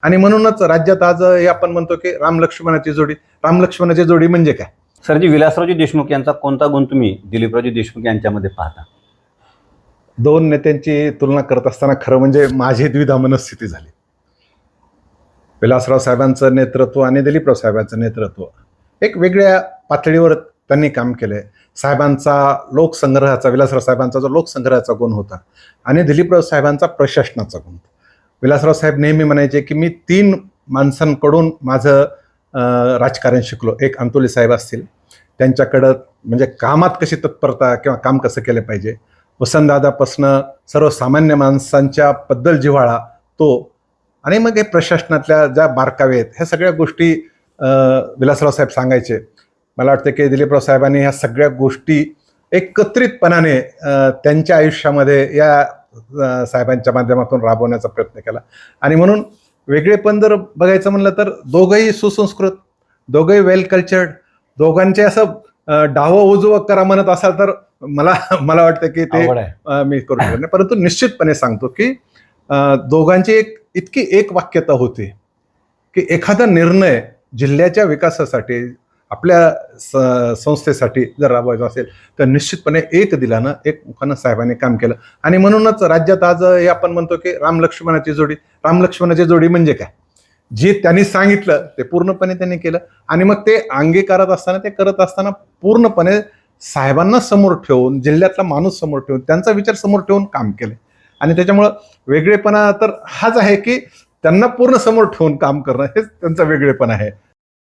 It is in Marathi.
आणि म्हणूनच राज्यात आज हे आपण म्हणतो की राम लक्ष्मणाची जोडी म्हणजे काय? सर, जी विलासरावजी देशमुख यांचा कोणता गुण तुम्ही दिलीपरावजी देशमुख यांच्यामध्ये पाहता? दोन नेत्यांची तुलना करत असताना खरं म्हणजे माझी द्विधा मनस्थिती झाली. विलासराव साहेबांचं नेतृत्व आणि दिलीपराव साहेबांचं नेतृत्व एक वेगळ्या पातळीवर त्यांनी काम केलंय. विलासराव साहेबांचा जो लोकसंग्रहाचा गुण होता आणि दिलीपराव साहेबांचा प्रशासनाचा गुण. विलासराव साहेब नेहमी म्हणायचे की मी 3 माणसांकडून माझं राजकारण शिकलो. एक अंतोली साहेब असतील, त्यांच्याकडं म्हणजे कामात कशी तत्परता किंवा काम कसं केलं पाहिजे, वसंतदादापासनं सर्वसामान्य माणसांच्या बद्दल जिव्हाळा तो, आणि मग हे प्रशासनातल्या ज्या बारकावे आहेत ह्या सगळ्या गोष्टी विलासराव साहेब सांगायचे. मला वाटतं की दिलीपराव साहेबांनी ह्या सगळ्या गोष्टी एकत्रितपणाने त्यांच्या आयुष्यामध्ये या साहेबांच्या माध्यमातून राबवण्याचा प्रयत्न केला. आणि म्हणून वेगळेपण जर बघायचं म्हणलं तर दोघंही सुसंस्कृत, दोघंही वेल कल्चर्ड, दोघांचे असं डावं उजवं करा म्हणत असाल तर मला वाटतं की ते मी करू शकत नाही. परंतु निश्चितपणे सांगतो की दोघांची इतकी एक वाक्यता होती की एखादा निर्णय जिल्ह्याच्या विकासासाठी, आपल्या संस्थेसाठी जर राबवायचं असेल तर निश्चितपणे एक दिलानं, एक मुखानं साहेबांनी काम केलं. आणि म्हणूनच राज्यात आज हे आपण म्हणतो की राम लक्ष्मणाची जोडी म्हणजे काय? जे त्यांनी सांगितलं ते पूर्णपणे त्यांनी केलं. आणि मग ते अंगीकारत असताना, ते करत असताना पूर्णपणे साहेबांना समोर ठेवून, जिल्ह्यातला माणूस समोर ठेवून, त्यांचा विचार समोर ठेवून काम केलं. आणि त्याच्यामुळं वेगळेपणा तर हाच आहे की त्यांना पूर्ण समोर ठेवून काम करणं, हेच त्यांचा वेगळेपणा आहे.